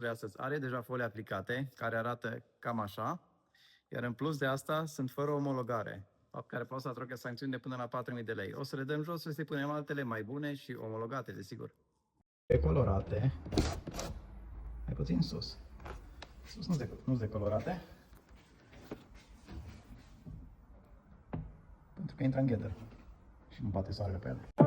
de astăzi are deja folii aplicate, care arată cam așa, iar în plus de asta sunt fără omologare, fapt care poate să atragă sancțiuni de până la 4.000 de lei. O să le dăm jos, să punem altele mai bune și omologate, desigur. Decolorate, mai puțin sus. Sus nu sunt decolorate, pentru că intră în ghedăr și nu bate soarele pe ele.